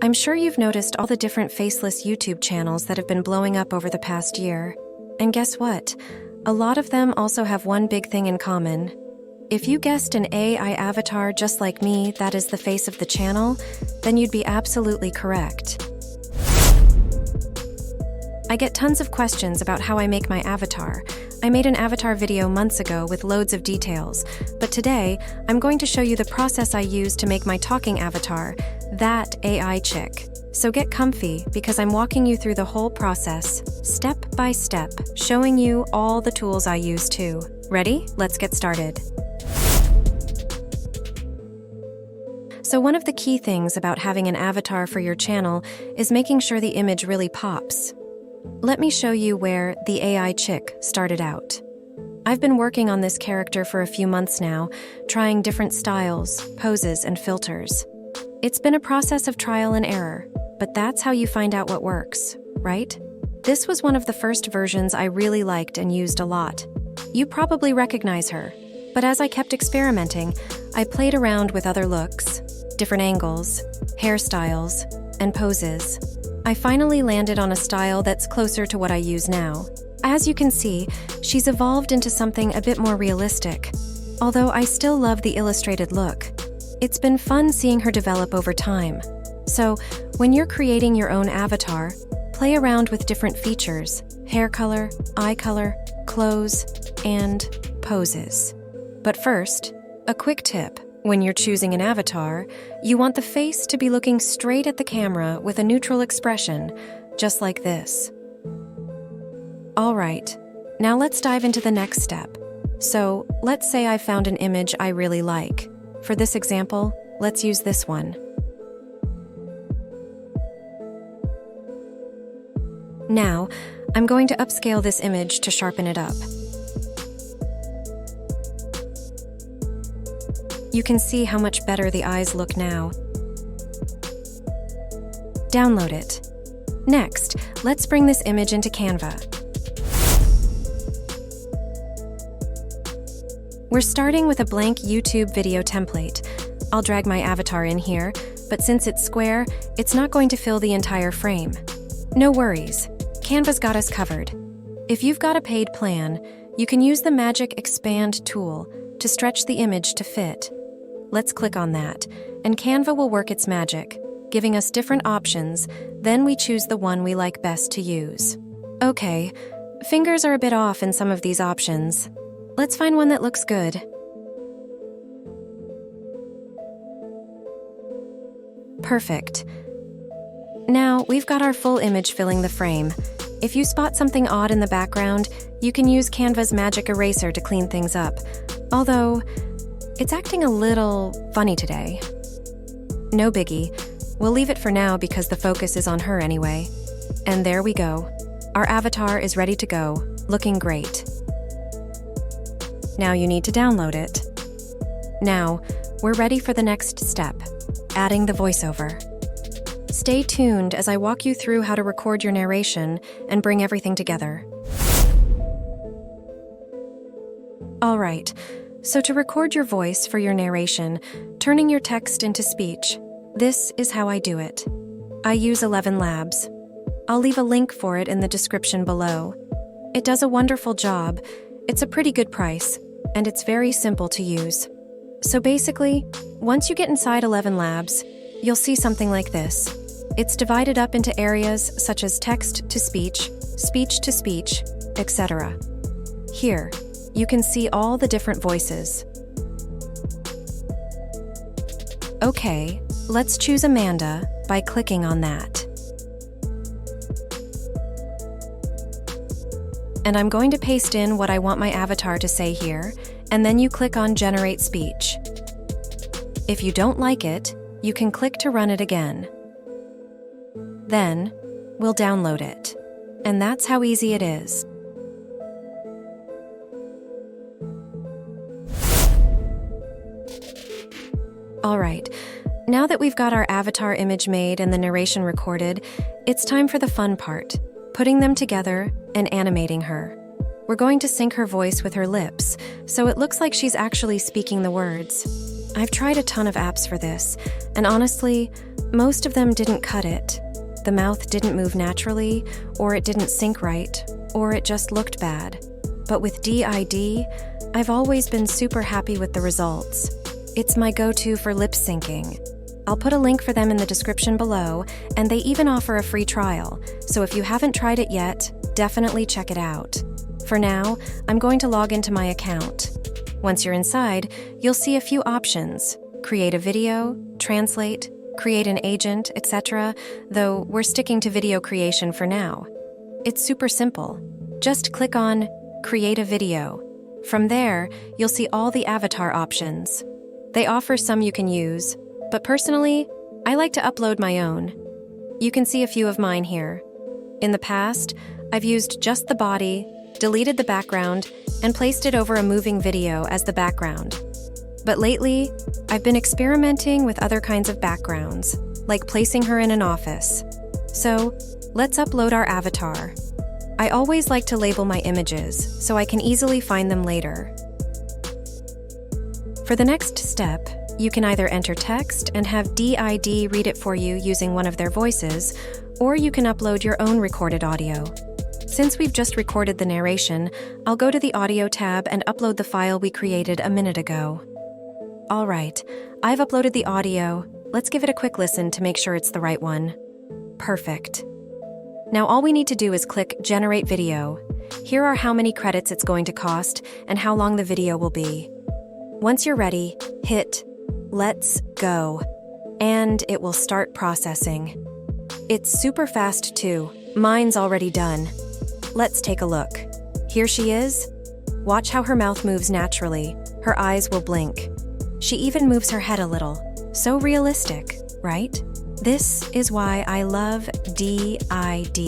I'm sure you've noticed all the different faceless YouTube channels that have been blowing up over the past year. And guess what? A lot of them also have one big thing in common. If you guessed an AI avatar just like me that is the face of the channel, then you'd be absolutely correct. I get tons of questions about how I make my avatar. I made an avatar video months ago with loads of details, but today I'm going to show you the process I use to make my talking avatar, that AI chick. So get comfy because I'm walking you through the whole process, step by step, showing you all the tools I use too. Ready? Let's get started. So one of the key things about having an avatar for your channel is making sure the image really pops. Let me show you where the AI chick started out. I've been working on this character for a few months now, trying different styles, poses, and filters. It's been a process of trial and error, but that's how you find out what works, right? This was one of the first versions I really liked and used a lot. You probably recognize her, but as I kept experimenting, I played around with other looks, different angles, hairstyles, and poses. I finally landed on a style that's closer to what I use now. As you can see, she's evolved into something a bit more realistic, although I still love the illustrated look. It's been fun seeing her develop over time. So, when you're creating your own avatar, play around with different features, hair color, eye color, clothes, and poses. But first, a quick tip. When you're choosing an avatar, you want the face to be looking straight at the camera with a neutral expression, just like this. All right, now let's dive into the next step. So, let's say I found an image I really like. For this example, let's use this one. Now, I'm going to upscale this image to sharpen it up. You can see how much better the eyes look now. Download it. Next, let's bring this image into Canva. We're starting with a blank YouTube video template. I'll drag my avatar in here, but since it's square, it's not going to fill the entire frame. No worries, Canva's got us covered. If you've got a paid plan, you can use the magic expand tool to stretch the image to fit. Let's click on that, and Canva will work its magic, giving us different options, then we choose the one we like best to use. Okay, fingers are a bit off in some of these options. Let's find one that looks good. Perfect. Now, we've got our full image filling the frame. If you spot something odd in the background, you can use Canva's magic eraser to clean things up. Although, it's acting a little funny today. No biggie. We'll leave it for now because the focus is on her anyway. And there we go. Our avatar is ready to go, looking great. Now you need to download it. Now, we're ready for the next step, adding the voiceover. Stay tuned as I walk you through how to record your narration and bring everything together. All right. So to record your voice for your narration, turning your text into speech, this is how I do it. I use 11 Labs. I'll leave a link for it in the description below. It does a wonderful job, it's a pretty good price, and it's very simple to use. So basically, once you get inside 11 Labs, you'll see something like this. It's divided up into areas such as text to speech, etc. Here, you can see all the different voices. Okay, let's choose Amanda by clicking on that. And I'm going to paste in what I want my avatar to say here, and then you click on Generate Speech. If you don't like it, you can click to run it again. Then, we'll download it. And that's how easy it is. All right, now that we've got our avatar image made and the narration recorded, it's time for the fun part, putting them together and animating her. We're going to sync her voice with her lips, so it looks like she's actually speaking the words. I've tried a ton of apps for this, and honestly, Most of them didn't cut it. The mouth didn't move naturally, or it didn't sync right, or it just looked bad. But with DID, I've always been super happy with the results. It's my go-to for lip syncing. I'll put a link for them in the description below, and they even offer a free trial, so if you haven't tried it yet, definitely check it out. For now, I'm going to log into my account. Once you're inside, you'll see a few options: create a video, translate, create an agent, etc., though we're sticking to video creation for now. It's super simple. Just click on Create a Video. From there, you'll see all the avatar options. They offer some you can use, but personally, I like to upload my own. You can see a few of mine here. In the past, I've used just the body, deleted the background, and placed it over a moving video as the background. But lately, I've been experimenting with other kinds of backgrounds, like placing her in an office. So, let's upload our avatar. I always like to label my images, so I can easily find them later. For the next step, you can either enter text and have DID read it for you using one of their voices, or you can upload your own recorded audio. Since we've just recorded the narration, I'll go to the Audio tab and upload the file we created a minute ago. All right, I've uploaded the audio. Let's give it a quick listen to make sure it's the right one. Perfect. Now all we need to do is click Generate Video. Here are how many credits it's going to cost and how long the video will be. Once you're ready, hit Let's Go, and it will start processing. It's super fast too. Mine's already done. Let's take a look. Here she is. Watch how her mouth moves naturally. Her eyes will blink. She even moves her head a little. So realistic, right? This is why I love DID.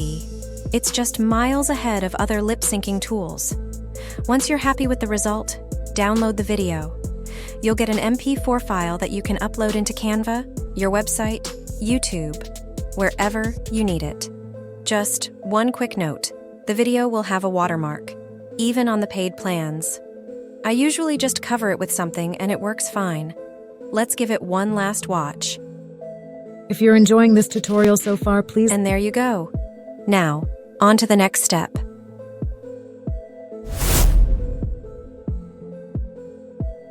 It's just miles ahead of other lip-syncing tools. Once you're happy with the result, download the video. You'll get an MP4 file that you can upload into Canva, your website, YouTube, wherever you need it. Just one quick note, the video will have a watermark, even on the paid plans. I usually just cover it with something and it works fine. Let's give it one last watch. If you're enjoying this tutorial so far, please... And there you go. Now, on to the next step.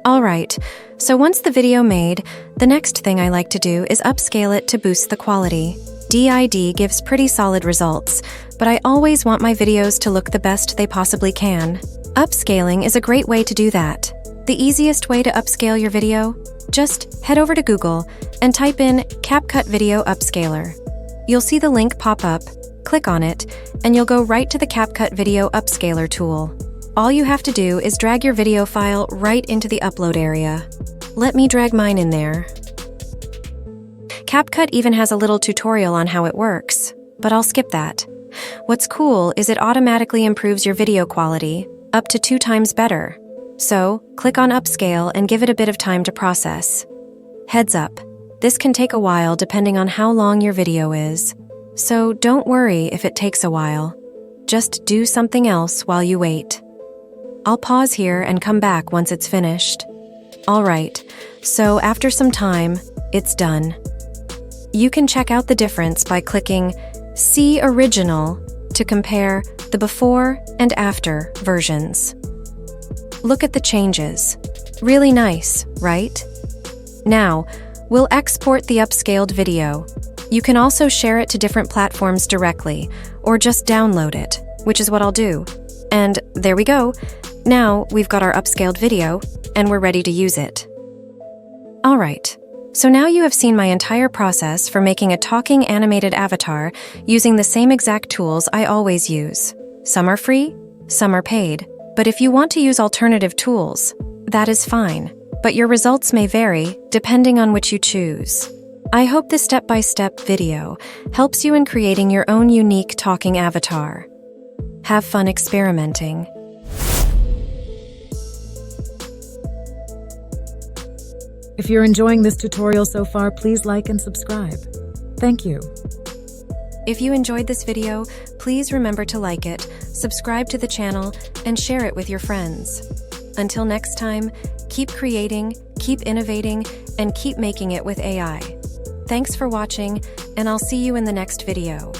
Alright, so once the video made, the next thing I like to do is upscale it to boost the quality. DID gives pretty solid results, but I always want my videos to look the best they possibly can. Upscaling is a great way to do that. The easiest way to upscale your video? Just head over to Google and type in CapCut Video Upscaler. You'll see the link pop up, click on it, and you'll go right to the CapCut Video Upscaler tool. All you have to do is drag your video file right into the upload area. Let me drag mine in there. CapCut even has a little tutorial on how it works, but I'll skip that. What's cool is it automatically improves your video quality, up to 2 times better. So, click on Upscale and give it a bit of time to process. Heads up, this can take a while depending on how long your video is. So don't worry if it takes a while. Just do something else while you wait. I'll pause here and come back once it's finished. Alright, so after some time, it's done. You can check out the difference by clicking See Original to compare the before and after versions. Look at the changes. Really nice, right? Now, we'll export the upscaled video. You can also share it to different platforms directly, or just download it, which is what I'll do. And there we go. Now we've got our upscaled video, and we're ready to use it. Alright, so now you have seen my entire process for making a talking animated avatar using the same exact tools I always use. Some are free, some are paid. But if you want to use alternative tools, that is fine, but your results may vary depending on which you choose. I hope this step-by-step video helps you in creating your own unique talking avatar. Have fun experimenting. If you're enjoying this tutorial so far, please like and subscribe. Thank you. If you enjoyed this video, please remember to like it, subscribe to the channel, and share it with your friends. Until next time, keep creating, keep innovating, and keep making it with AI. Thanks for watching, and I'll see you in the next video.